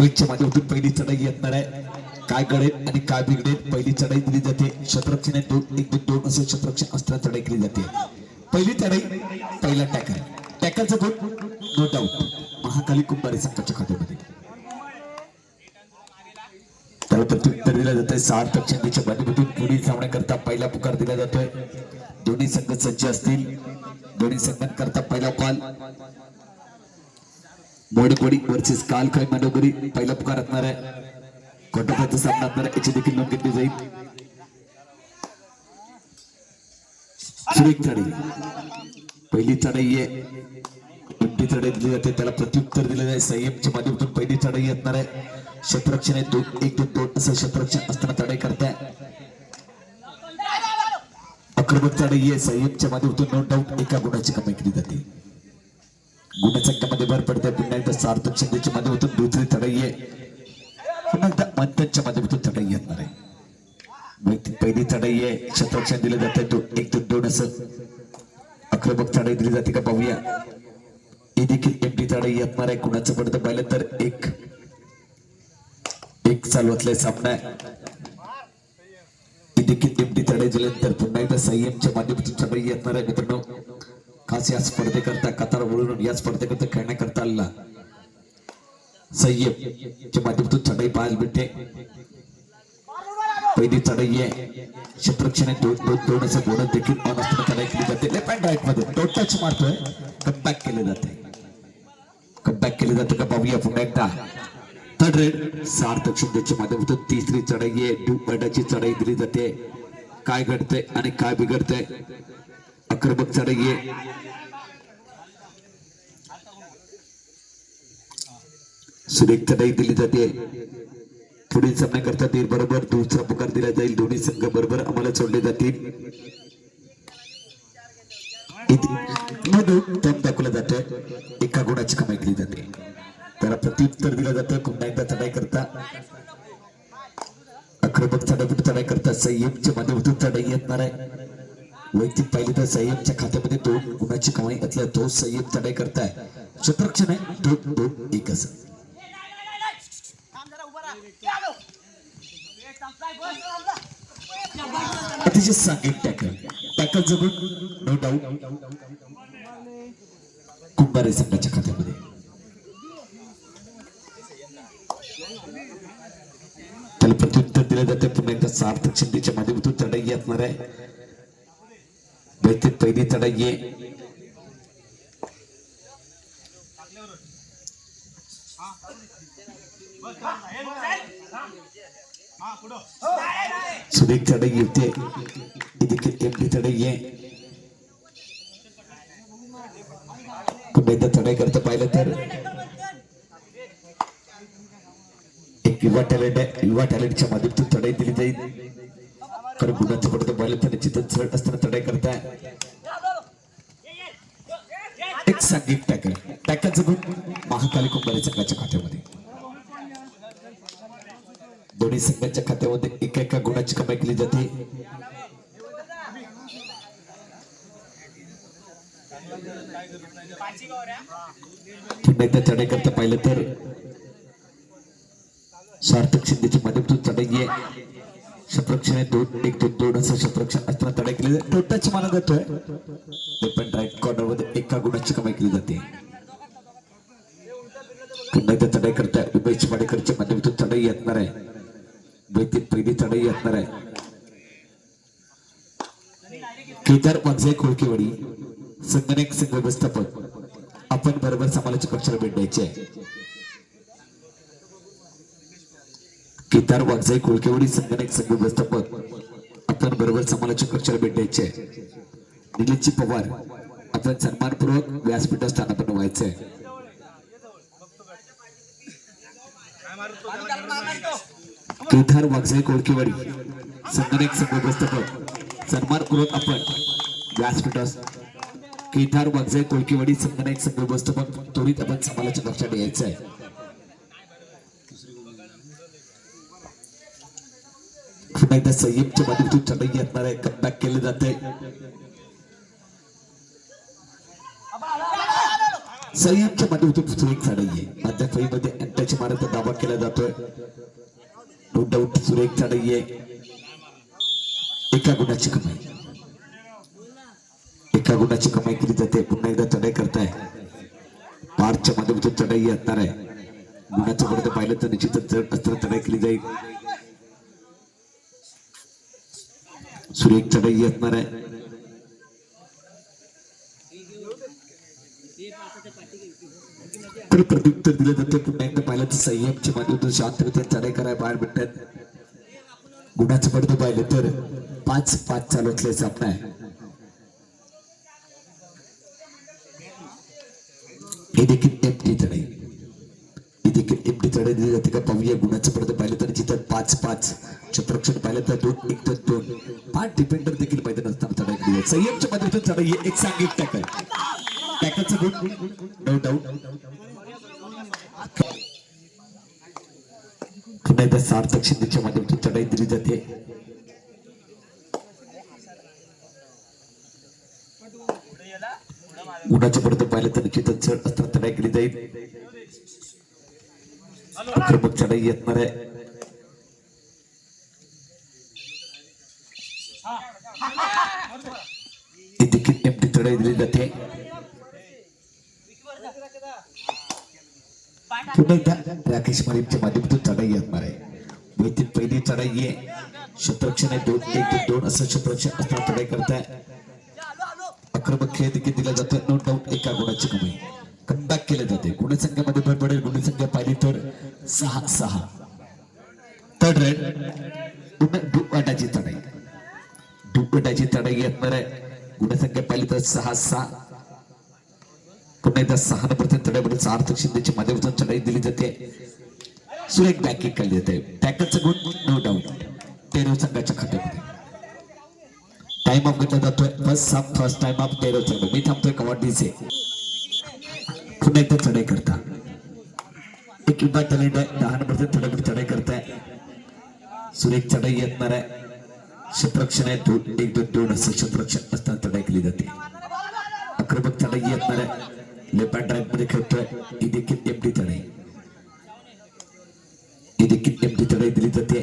उमेशच्या माध्यमातून पहिली चढाई येणार आहे. काय घडेल आणि काय बिघडेल पहिली चढाई दिली जाते. शतरक्षणे 2-1-2 असे शतरक्षण अस्त्र चढाई केली जाते. पहिली चढाई पहिला टॅकल टॅकलचा गुण नो डाऊट महाकाली कुंभारे संघाच्या खात्यामध्ये. त्याला प्रत्युत्तर दिलं जातंय. सार्थक शिंदेच्या माध्यमातून पुढील सामन्याकरता पहिला पुकार दिला जातोय. दोन्ही संघ सज्ज असतील. दोन्ही संघांकरता पहिला कॉल मोडकोडी वर्सेस कालखाई मनोगरी पहिला पुकार असणार आहे. कोटापाचा सामना असणार आहे. याची देखील नोंद घेतली जाईल. सुरेख चढाई पहिली चढाई आहे. कोणती चढाई दिली जाते त्याला प्रत्युत्तर दिलं जाईल. संयमच्या माध्यमातून पहिली चढाई असणार आहे. शतरक्षणे 2-1-2 असं शतरक्षण असताना चढाई करताय. आक्रमक चढाई आहे. संयमच्या माध्यमातून नो डाऊट एका गुणाची कमाई केली जाते. गुणसंख्येमध्ये भर पडते. पुन्हा एकदा सार्थक शिंदेच्या माध्यमातून दुसरी चढाई आहे. पुन्हा एकदा मंथनच्या माध्यमातून चढाई असणार आहे. पहिली चढाई आहे. शतरक्षण दिलं जाते 2-1-2 असं आक्रमक चढाई दिली जाते का पाहूया. ही देखील एमटी चढाई असणार आहे. कुणाचं पडतं पाहिलं तर एक चालवतलाय सामना आहे. ही देखील एमटी चढाई दिल्यानंतर पुन्हा एकदा संयमच्या माध्यमातून चढाई असणार आहे. मित्रांनो खास या स्पर्धेकरता कतार वळून या स्पर्धेकरता खेळण्याकरता आला संयमच्या माध्यमातून चढाई पाहायला भेटते. पहिली चढाई आहे. शतरक्षणे 2-2 असं बोनस देखील ऑन असताना चढाई केली जाते. लेफ्ट अँड राईट मध्ये तो टच मारतोय. कमबॅक केले जाते. कमबॅक केले जाते का पाहूया पुन्हा एकदा. थर्ड रेड सार्थक शिंदेच्या माध्यमातून तिसरी चढाई आहे. डूबडाची चढाई दिली जाते. काय घडतंय आणि काय बिघडतंय. आक्रमक चढाई आहे. सुरेख चढाई दिली जाते. पुढील सामन्याकरता तीर बरोबर दुसरा पुकार दिला जाईल. दोन्ही संघ बरोबर आम्हाला सोडले जातील. दम दाखवला जातोय. एका गुणाची कमाई केली जाते. त्याला प्रत्युत्तर दिलं जातं. पुन्हा एकदा चढाई करता आक्रमक चढाई करता संयमच्या माध्यमातून चढाई येणार आहे. वैयक्तिक पाहिली तर संयमच्या खात्यामध्ये 2 गुणाची कमाई असल्या तो संयम चढाई करताय. शतरक्षण आहे 2-2-1 असं. अतिशय सांघिक टॅकल जगून नो डाऊट कुंभारे संघाच्या खात्यामध्ये. त्याला प्रत्युत्तर दिले जाते. पुन्हा एकदा सार्थक शिंदेच्या माध्यमातून चढाई असणार आहे. पहिली चढाई आहे. सुरेख चढाई होते. देखील एमटी चढाई आहे. पुन्हा एकदा चढाई करता पाहिलं तर एक युवा टॅलेंट आहे. युवा टॅलेंटच्या माध्यमातून चढाई दिली जाईल. कारण गुणाचं पडतं पाहिलं तर निश्चितच चढ असताना चढाई करताय. एक सांघिक टॅकलचं गुण महाकाली कुंभारे संघाच्या खात्यामध्ये. दोन्ही संघाच्या खात्यामध्ये एका गुणाची कमाई केली जाते. पुन्हा एकदा चढाई करता पाहिलं तर सार्थक शिंदेच्या माध्यमातून चढाई आहे. शतरक्षणे 2-1-2 असं शतरक्षण असताना चढाई केली जाते. टच मानला जातोय. लेफ्ट अँड राईट कॉर्नर मध्ये एका गुणाची कमाई केली जाते. पुन्हा एकदा चढाई करताय. उमेश पाडेकरच्या माध्यमातून चढाई असणार आहे. पहिली चढाई असणार आहे. केदार वागजाई खोळकेवाडी संगणक संघ व्यवस्थापक आपण बरोबर समालोचक कक्षाला भेट द्यायची आहे. केदार वागजाई खोळकेवाडी संगणक संघ व्यवस्थापक आपण बरोबर समालोचक कक्षाला भेट द्यायची आहे. निलेशजी पवार आपण सन्मानपूर्वक व्यासपीठावर स्थानापन्न व्हायचं आहे. केदार वागजाई खोळकेवाडी संगणक संघ व्यवस्थापक सन्मानपूर्वक आपण व्यासपीठावर केदार वागजाई खोळकेवाडी संगणक संघ व्यवस्थापक त्वरित आपण समालोचक कक्षात यायचं आहे. पुन्हा एकदा संयमच्या माध्यमातून चढाई असणार आहे. कमबॅक केले जाते. संयमच्या माध्यमातून सुरेख चढाई आहे. मध्य फळीमध्ये अंटाची मारत दावा केला जातोय. नो डाऊट सुरेख चढाई आहे. एका गुणाची कमाई, एका गुणाची कमाई केली जाते. पुन्हा एकदा चढाई करताय. पारच्या माध्यमातून चढाई असणार आहे. गुणाचं पडतं पाहिलं तर निश्चितच जड अस्त्र चढाई केली जाईल. सुरेख चढाई असणार आहे. तर प्रत्युत्तर दिलं जाते. पुन्हा एकदा पाहिलं तर संयमच्या माध्यमातून शांततेने चढाई करायला बाहेर भेटतात. गुणाचं पडतं पाहिलं तर 5-5 चालू असलेला सामना आहे. हे देखील एमटी चढाई, ही देखील एमटी चढाई दिली जाते का पाहूया. गुणाचं पडतं पाहिलं तर जिथं 5-5 क्षेत्ररक्षण पाहिलं तर 2-1 तर 2 5 डिफेंडर देखील मैदान असताना चढाई केली जाते. संयमच्या माध्यमातून चढाई एक सांघिक टॅकल, टॅकलचं गुण नो डाऊट. पुन्हा एकदा सार्थक शिंदेच्या माध्यमातून चढाई दिली जाते. गुणाचं पडतं पाहिलं तर निश्चितच जड अस्त्र चढाई केली जाईल. आक्रमक चढाई येणार आहे. देखील एमटी चढाई दिली जाते. पुन्हा एकदा राकेश मरीमच्या माध्यमातून चढाई असणार आहे. वैतीन पहिली चढाई आहे. क्षेत्ररक्षण आहे 2-1-2 असं क्षेत्ररक्षण असताना चढाई करताय. आक्रमक खेळ देखील दिला जातो. नो डाऊट एका गुणाची कमाई, कमबॅक केले जाते. गुणसंख्येमध्ये भर पडेल. गुणसंख्या पाहिली तर 6-6. थर्ड रेड दुपाटाची चढाई, दुपाटाची चढाई असणार आहे. गुणसंख्या पाहिली तर 6-6. पुन्हा एकदा 6 नंबरच्या चढाईमध्ये सार्थक शिंदेच्या माध्यमातून चढाई दिली जाते. सुरेख बॅकिंग केली जाते. टॅकलचा गुण नो डाऊट तेरो संघाच्या खात्यामध्ये. टाइम ऑफ घेतला जातोय. फर्स्ट टाइम ऑफ तेरो संघ. मी थांबतोय कवाडीचे. पुन्हा एकदा चढाई करता. एक युवा टॅलेंट आहे. 10 नंबरच्या चढाईमध्ये चढाई करताय. सुरेख चढाई येणार आहे. क्षेत्ररक्षण आहे 2-1-2 असं क्षेत्ररक्षण असताना चढाई केली जाते. आक्रमक चढाई येणार आहे. लेफ्ट हँड राईट मध्ये खेळतोय. ही देखील एमटी चढाई, ही देखील एमटी चढाई दिली जाते.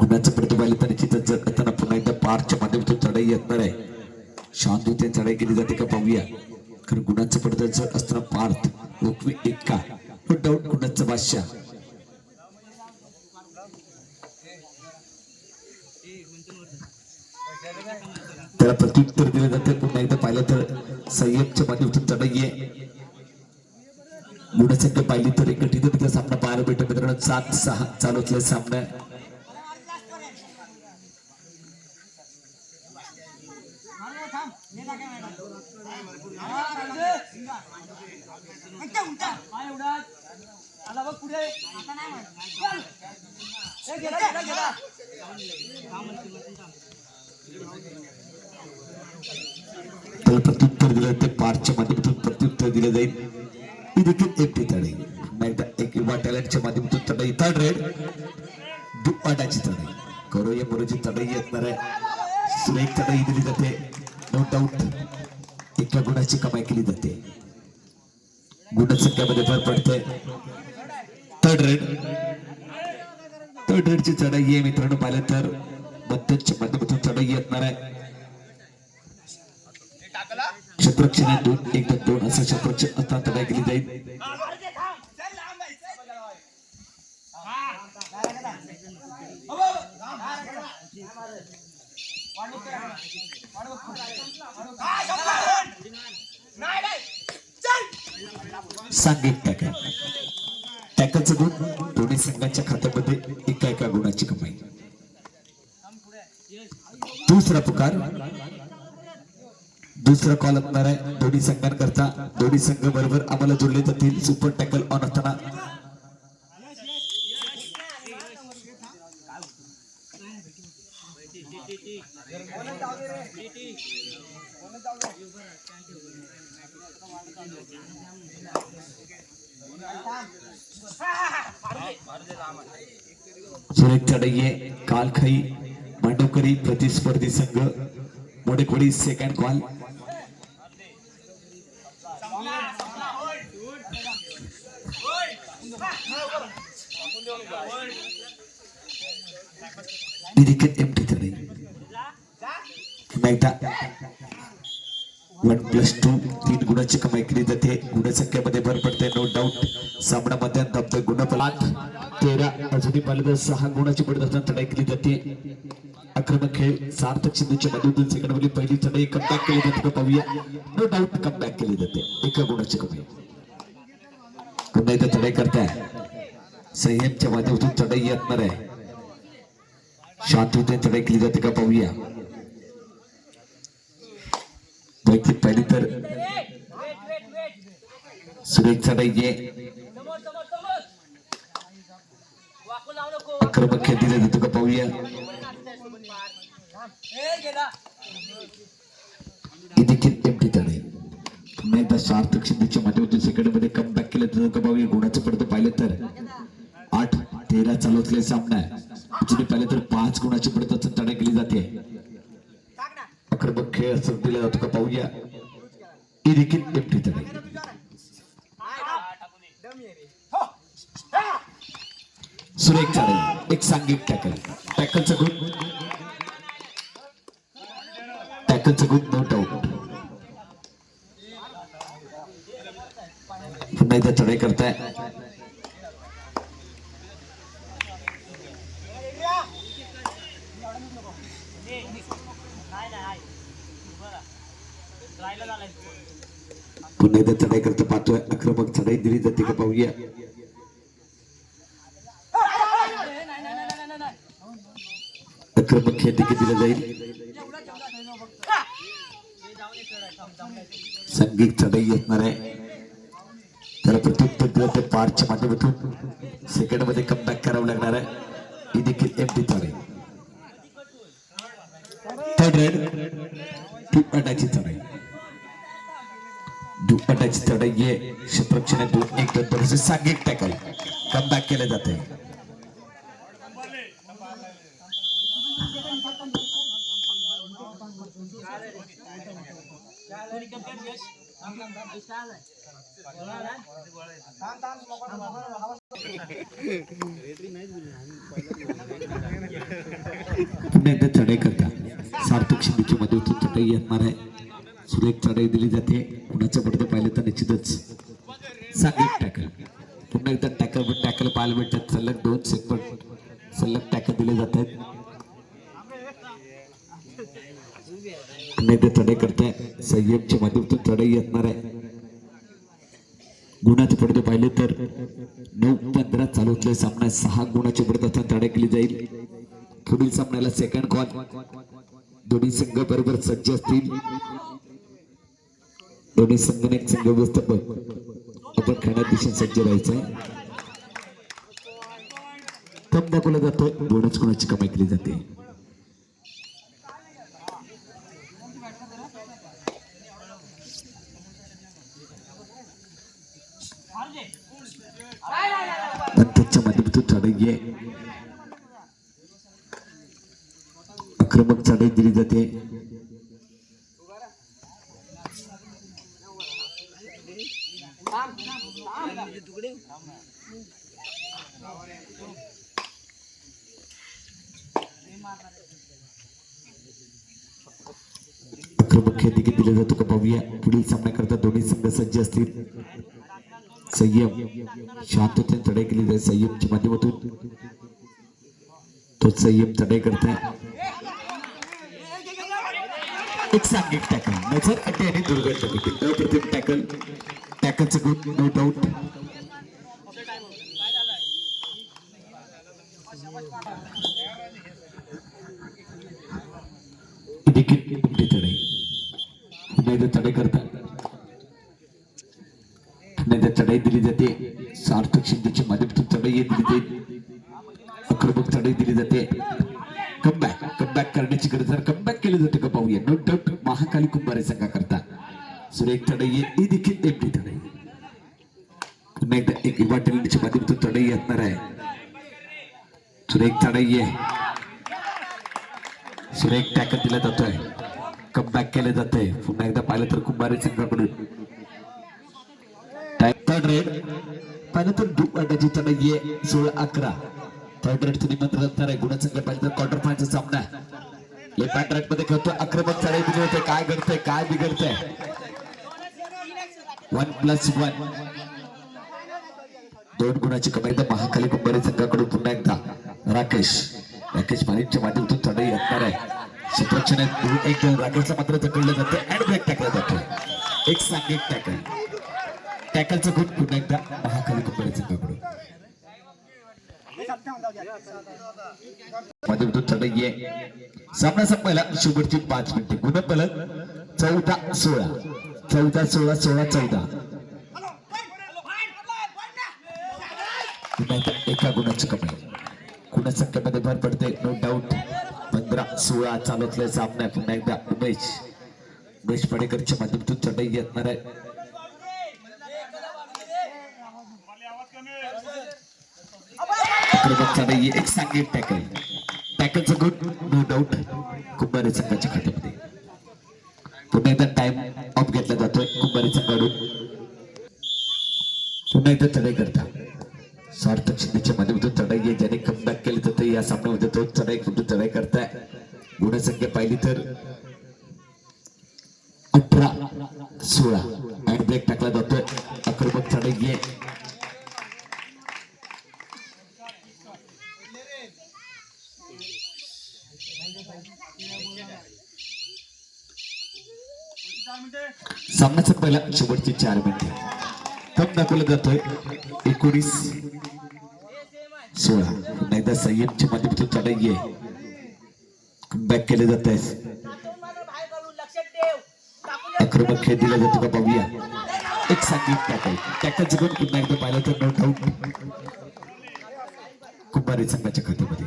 गुणाचं पडतो पाहिलं तर निश्चितच जड असताना पुन्हा एकदा पारच्या माध्यमातून चढाई येणार आहे. शांततेने चढाई केली जाते का पाहूया. कारण गुणाचं पडतं जड असताना पार्थ ओकवी एक्का नो डाऊट गुणाचं बादशाह. त्याला प्रत्युत्तर दिले जाते. पुन्हा एकदा पाहिलं तर संयमच्या माध्यमातून चढाई आहे. गुणसंख्या पाहिली तर एक गठीत सामना पाहायला भेटतो मित्रांनो. 7-6 चालू असलेला सामना आहे. त्याला प्रत्युत्तर दिलं ते पारच्या माध्यमातून प्रत्युत्तर दिलं जाईल. ही देखील एकटी चढाई. एकदा एक युवा टॅलेंटच्या माध्यमातून चढाई. थर्ड रेड दुपाटाची चढाई, करोया मोरोची चढाई येणार आहे. सुरेख चढाई दिली जाते. नो डाऊट एका गुणाची कमाई केली जाते. गुणसंख्यामध्ये भर पडते. थर्ड रेडची चढाई आहे मित्रांनो. पाहिलं तर बत्तच्या माध्यमातून चढाई येणार आहे. क्षेत्ररक्षण आहे 2-1-2 असं क्षेत्ररक्षण असताना चढाई केली जाईल. सांघिक टॅकल, टॅकलचं गुण दोन्ही संघांच्या खात्यामध्ये एका गुणाची कमाई. दुसरा पुकार, दुसरा कॉल असणार आहे दोन्ही संघांकरता. दोन्ही संघ बरोबर आम्हाला जोडले जातील. सुपर टॅकल ऑन असताना सुरेख चढाई कालखाई मांडवकरी प्रतिस्पर्धी संघ मोडेखोडी सेकंड कॉल. देखील एमटी तडे पुन्हा एकदा 1+2 3 गुणाची कमाई केली जाते. गुणसंख्येमध्ये भर पडते नो डाऊट. सामना मध्यान दाबतोय गुणफलक 13 अजूनही पाहिलं 6 गुणाची पडत तडाई केली जाते. आक्रमक खेळ सार्थक सिंधूच्या मधून सेकंडवरली पहिली चढाई कमबॅक केली जाते का पाहूया. नो डाऊट कमबॅक केली जाते 1 गुणाची कमाई. पुन्हा एकदा चढाई करताय संयमच्या माध्यमातून चढाई येणार आहे. शांततेने चढाई केली जाते का पाहूया. पहिली तर सुरेख चढाई आक्रमक खेळ दिले जातो का पाहूया. देखील एमटी तडे पुन्हा एकदा सार्थक सिंधूच्या माध्यमातून सेकंडमध्ये कमबॅक केलं जातं का पाहूया. गुणाचं पडतं पाहिलं तर 8-13 चालू असलेला सामना आहे. पाहिलं तर 5 गुणाची पडत तडा केली जाते. आक्रमक खेळ असं दिला जातो का पाहूया. ही देखील एमटी तडे सुरेख चढाई एक सांघिक टॅकल. टॅकलचं गुण नो डाऊट. पुन्हा एकदा चढाई करताय पुन्हा एकदा चढाई करता पाहतोय. आक्रमक चढाई दिली जाते का पाहूया. आक्रमक खेळ देखील दिला जाईल. संगीत चढाई येणार आहे त्याला प्रत्युत्तर पारच्या माध्यमातून सेकंड मध्ये कमबॅक करावं लागणार आहे. ही देखील एमटी चढाई. थर्ड रेड 2 अटाची चढाई. 2 अटाची चढाई आहे. क्षेत्ररक्षण 2-1 सांघिक टॅकल कमबॅक केले जाते. पुन्हा एकदा चढाई करता सार्थक सिंधूच्या मधून चढाई येणार आहे. सुरेख चढाई दिली जाते. कुणाचं पडतं पाहिलं तर निश्चितच सांघिक टॅकल. पुन्हा एकदा टॅकल पाहायला भेटतात. सलग 2 सेकंड सलग टॅकल दिले जातात. पुन्हा एकदा चढाई करताय संयमच्या माध्यमातून चढाई येणार आहे. गुणाचं पडतं पाहिले तर 9-15 चालू असलेला सामना 6 गुणाची पडत असताना चढाई केली जाईल. पुढील सामन्याला सेकंड कॉल. दोन्ही संघ बरोबर सज्ज असतील. दोन्ही संघ एक संघ व्यवस्थापक आपण खेळण्यात दिशेने सज्ज राहायचंय. कम दाखवला जातो. दोनच गुणाची कमाई केली जाते. नंतरच्या माध्यमातून चढाई आहे. आक्रमक चढाई दिली जाते. आक्रमक खेळ देखील दिला जातो का पाहूया. पुढील सामन्याकरता दोन्ही संघ सज्ज असतील. संयम शांततेने चढाई केली जाते. संयमच्या माध्यमातून तो संयम चढाई करताय. एक सांघिक टॅकल नजर अटे आणि दुर्गंध देखील अप्रतिम टॅकल. टॅकलचं गुण नो डाऊट. देखील एमटी चढाई. पुन्हा एकदा चढाई करता. पुन्हा एकदा चढाई दिली जाते. सार्थक सिंधूच्या माध्यमातून चढाई दिली जाते. आक्रमक चढाई दिली जाते. कमबॅक करण्याची गरज आहे. कमबॅक केली जाते का पाहूया. नो डाऊट महाकाली कुंभारे संघाकरता सुरेख चढाई ही देखील एमटी चढाई. पुन्हा एकदा एक वाटेलीच्या माध्यमातून चढाई येणार आहे. सुरेख चढाई आहे. सुरेख टॅकल दिला जातोय. कमबॅक केले जाते. पुन्हा एकदा पाहिलं तर कुंभारे संघाकडून थर्ड रेड पाहिलं तर 2 अटाची चढाई आहे. 16-11 थर्ड रेड निमंत्रण असणार आहे गुणसंख्या पाहिजे तर क्वार्टर फायनलचा सामना लेफ्ट हँड राईट मध्ये खेळतो आक्रमक चढाई दिली होते काय घडतंय काय बिघडतंय 1+1 दोन गुणाची कमाई तर महाकाली कुंभारी संघाकडून पुन्हा एकदा राकेश पालीच्या माध्यमातून चढाई असणार आहे क्षेत्ररक्षण एक राकेशला मात्र पकडलं जातं अँड ब्रेक टाकला जातो एक सांघिक टॅकलचं गुण पुन्हा एकदा महाकाली कुंभारी संघाकडून माध्यमातून चढाई आहे सामना संपायला शेवटची 5 मिनिटे गुणफलक 14-16 14-16 एका गुणाची कमाई गुणसंख्येमध्ये भर पडते नो डाऊट 15-16 चालवतले सामना पुन्हा एकदा उमेश पडेकरच्या माध्यमातून चढाई येणार आहे चढाई एक सांघिक टॅकलचं गुण नो डाऊट कुंभारी संघाच्या खात्यामध्ये पुन्हा एकदा टाइम ऑफ घेतला जातोय कुंभारी संघाकडून पुन्हा एकदा चढाई करता सार्थक शिंदेच्या माध्यमातून चढाई आहे ज्याने कमबॅक केली जाते या सामन्यामध्ये तो चढाई करताय गुणसंख्या पाहिली तर 18-16 हँड ब्रेक टाकला जातोय आक्रमक चढाई आहे सामन्याचा पहिला शेवटची 4 मिनिटे थंब दाखवला जातोय 19-16 पुन्हा एकदा संयमच्या माध्यमातून चढाई आहे बॅक केले जात आहे आक्रमक खेळ दिला जातो का पाहूया एक सांघिक टॅकलचं गुण पुन्हा एकदा पाहिलं तर नो डाऊट कुंभारी संघाच्या खात्यामध्ये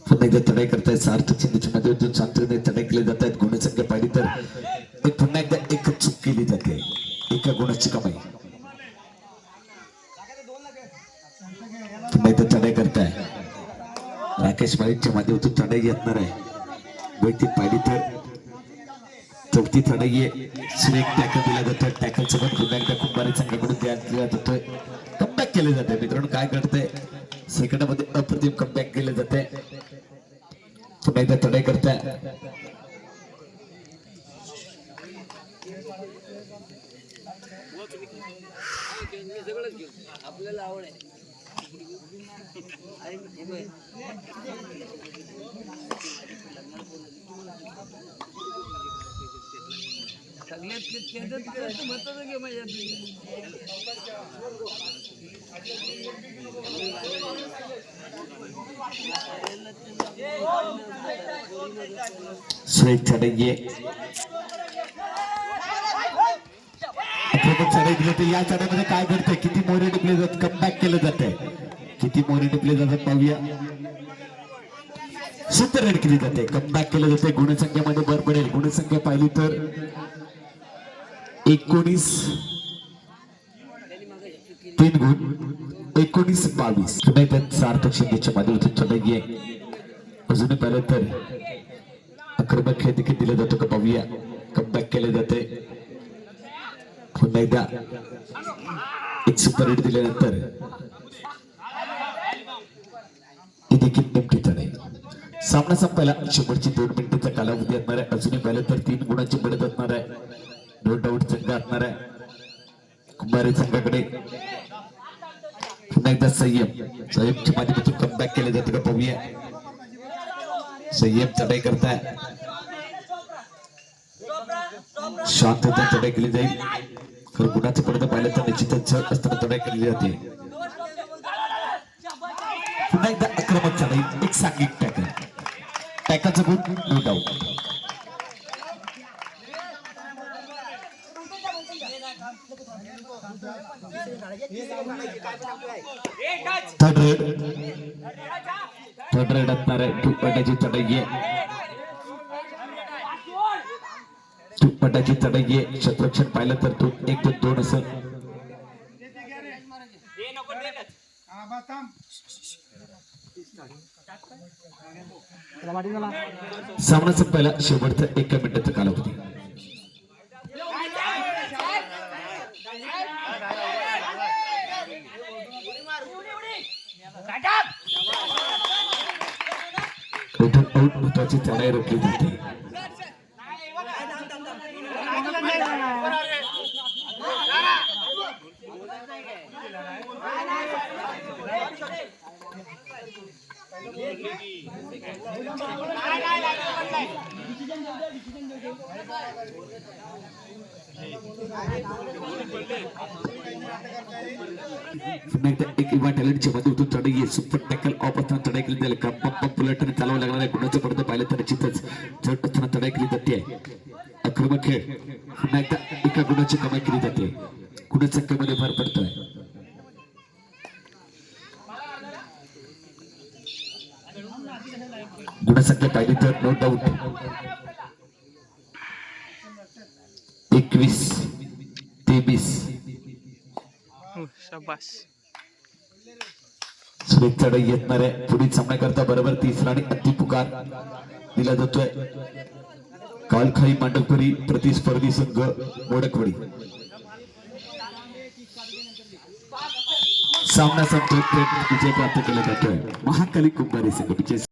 पुन्हा एकदा चढाई करतायत सार्थक शिंदेच्या माध्यमातून शांततेने चढाई केली जात आहेत गुणसंख्या पाहिली तर पुन्हा एकदा एक चूक केली जाते एका गुणाची कमाई पुन्हा एकदा चढाई करताय राकेश पालीच्या माध्यमातून चढाई येणार आहे वैयक्तिक पाहिली तर चौथी चढाई आहे श्रेक टॅकल दिला जातोय टॅकलचं पण पुन्हा एकदा कुंभारी संघाकडून दिला जातोय कमबॅक केले जाते मित्रांनो काय घडतंय सेकंदामध्ये अप्रतिम कमबॅक केले जाते पुन्हा एकदा चढाई करताय आपल्याला आवड आहे श्रेक चढाई चढाई दिली तर या चढाईमध्ये काय घडतंय किती मोरे टिपले जातात कमबॅक केलं जातंय किती मोरे टिपले जातात पाहूया 70 रन केली जाते कमबॅक केलं जाते गुणसंख्येमध्ये भर पडेल गुणसंख्या पाहिली तर 3 गुण 19-22 पुन्हा त्यात सार्थक शिंदेच्या माध्यमातून चढाई आहे अजूनही पाहिलं तर आक्रमक खेळ देखील दिला जातो का पाहूया कमबॅक केले जाते पुन्हा एकदा एक सुपर हिट दिल्यानंतर ही देखील नेमकी चढाई सामना संपायला शेवटची 2 मिनिटांचा कालावधी असणार आहे अजूनही पाहिलं तर 3 गुणांची बढत असणार आहे नो डाऊट संघ असणार आहे कुंभारी संघाकडे पुन्हा एकदा संयमच्या माध्यमातून कमबॅक केले जाते का पाहूया संयम चढाई करताय शांतता चढाई केली जाईल खरं गुणाचं पडतं पाहिलं तर निश्चितच असताना चढाई केली जाते पुन्हा एकदा आक्रमक चढाई एक सांघिक टॅकलचं गुण नो डाऊट थर्ड रेड असणार आहे 2 पॉइंटाची चढाई आहे 2 पॉइंटाची चढाई आहे क्षेत्ररक्षण पाहिलं तर 1 ते 2 असं सामना संपायला शेवटचा 1 मिनिटाचा कालावधी रिटर्न आउट महत्वाची चढाई रोखली जाते. एक युवा टॅलेंटच्या माध्यमातून चढाई सुपर टॅकल ऑफ असताना चढाई केली जाईल. बुलेट आणि चालवा लागणाऱ्या गुणाचं पडतं पाहिलं तर निश्चितच चढ असताना चढाई केली जाते. आक्रमक खेळ पुन्हा एकदा एका गुणाची कमाई केली जाते. गुणाच्या संख्येमध्ये भर पडतोय. गुणसंख्या पाहिली तर नो डाऊट 21-23. सुरेख चढाई येतणाऱ्या पुढील सामन्याकरता बरोबर तिसरा आणि अंतिम पुकार दिला जातोय. कालखाई मांडवकरी प्रतिस्पर्धी संघ मोडकवडी. सामना संपतो विजय प्राप्त केला जातोय. महाकाली कुंभारी संघ विजय.